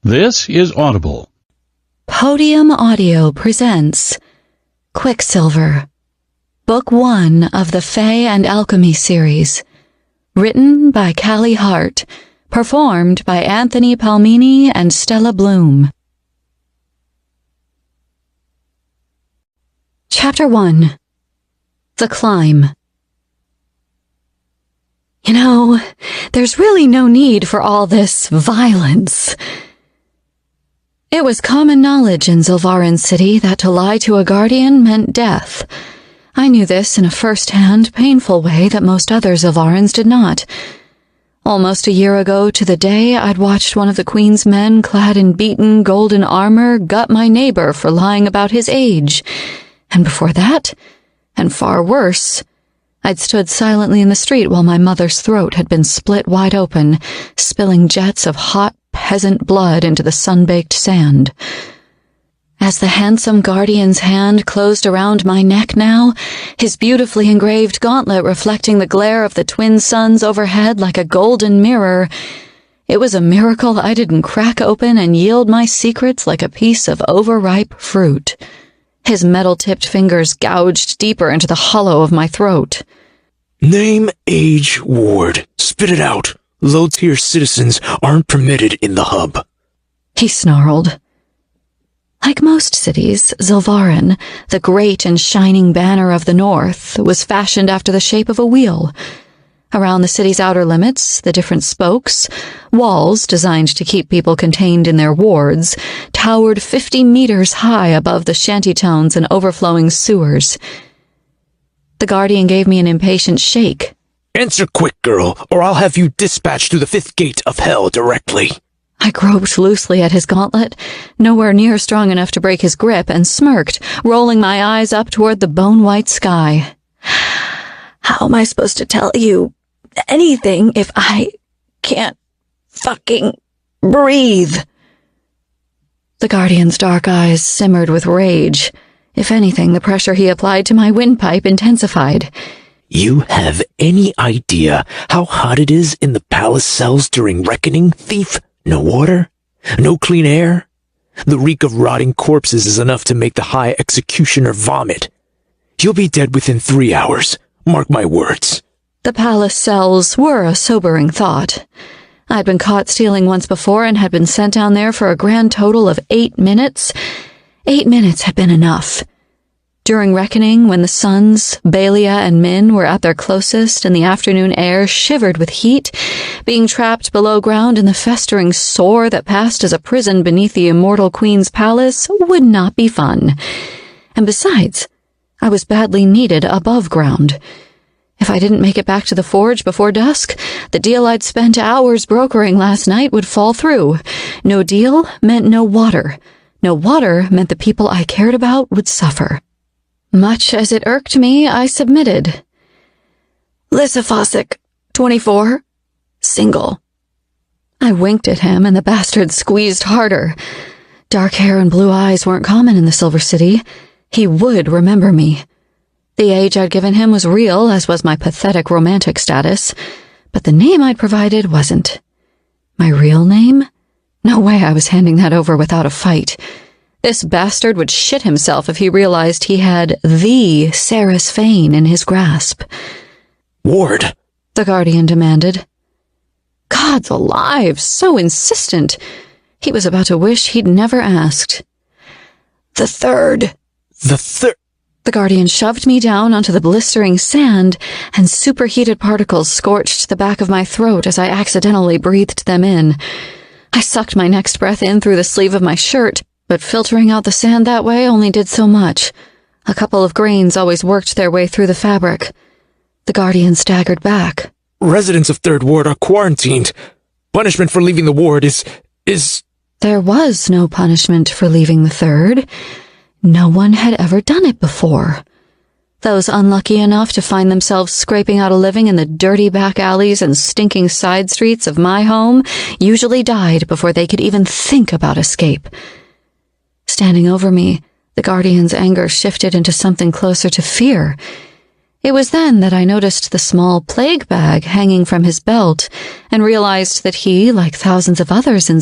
This is Audible. Podium Audio presents Quicksilver, Book 1 of the Fae and Alchemy series, written by Callie Hart, performed by Anthony Palmini and Stella Bloom. Chapter 1. The Climb. You know, there's really no need for all this violence. It was common knowledge in Zilvarin City that to lie to a guardian meant death. I knew this in a first-hand, painful way that most other Zilvarins did not. Almost a year ago to the day, I'd watched one of the Queen's men clad in beaten, golden armor gut my neighbor for lying about his age. And before that, and far worse, I'd stood silently in the street while my mother's throat had been split wide open, spilling jets of hot peasant blood into the sun-baked sand. As the handsome guardian's hand closed around my neck now, his beautifully engraved gauntlet reflecting the glare of the twin suns overhead like a golden mirror, it was a miracle I didn't crack open and yield my secrets like a piece of overripe fruit. His metal-tipped fingers gouged deeper into the hollow of my throat. Name, age, ward. Spit it out. Low-tier citizens aren't permitted in the hub. He snarled. Like most cities, Zilvarin, the great and shining banner of the north, was fashioned after the shape of a wheel. Around the city's outer limits, the different spokes, walls designed to keep people contained in their wards, towered 50 meters high above the shantytowns and overflowing sewers. The guardian gave me an impatient shake. Answer quick, girl, or I'll have you dispatched to the 5th gate of hell directly. I groped loosely at his gauntlet, nowhere near strong enough to break his grip, and smirked, rolling my eyes up toward the bone-white sky. How am I supposed to tell you anything if I can't fucking breathe? The guardian's dark eyes simmered with rage. If anything, the pressure he applied to my windpipe intensified. You have any idea how hot it is in the palace cells during reckoning, thief? No water? No clean air? The reek of rotting corpses is enough to make the High Executioner vomit. You'll be dead within 3 hours. Mark my words. The palace cells were a sobering thought. I'd been caught stealing once before and had been sent down there for a grand total of 8 minutes. 8 minutes had been enough. During reckoning, when the suns, Yvelia and Min, were at their closest and the afternoon air shivered with heat, being trapped below ground in the festering sore that passed as a prison beneath the immortal Queen's palace would not be fun. And besides, I was badly needed above ground. If I didn't make it back to the forge before dusk, the deal I'd spent hours brokering last night would fall through. No deal meant no water. No water meant the people I cared about would suffer. Much as it irked me, I submitted. Lissa Fossick, 24, single. I winked at him, and the bastard squeezed harder. Dark hair and blue eyes weren't common in the Silver City. He would remember me. The age I'd given him was real, as was my pathetic romantic status, but the name I'd provided wasn't. My real name? No way I was handing that over without a fight. This bastard would shit himself if he realized he had the Saeris Fane in his grasp. Ward, the guardian demanded. Gods alive, so insistent. He was about to wish he'd never asked. The third. The guardian shoved me down onto the blistering sand, and superheated particles scorched the back of my throat as I accidentally breathed them in. I sucked my next breath in through the sleeve of my shirt, but filtering out the sand that way only did so much. A couple of grains always worked their way through the fabric. The guardian staggered back. Residents of 3rd Ward are quarantined. Punishment for leaving the ward is... There was no punishment for leaving the 3rd. No one had ever done it before. Those unlucky enough to find themselves scraping out a living in the dirty back alleys and stinking side streets of my home usually died before they could even think about escape. Standing over me, the guardian's anger shifted into something closer to fear. It was then that I noticed the small plague bag hanging from his belt and realized that he, like thousands of others in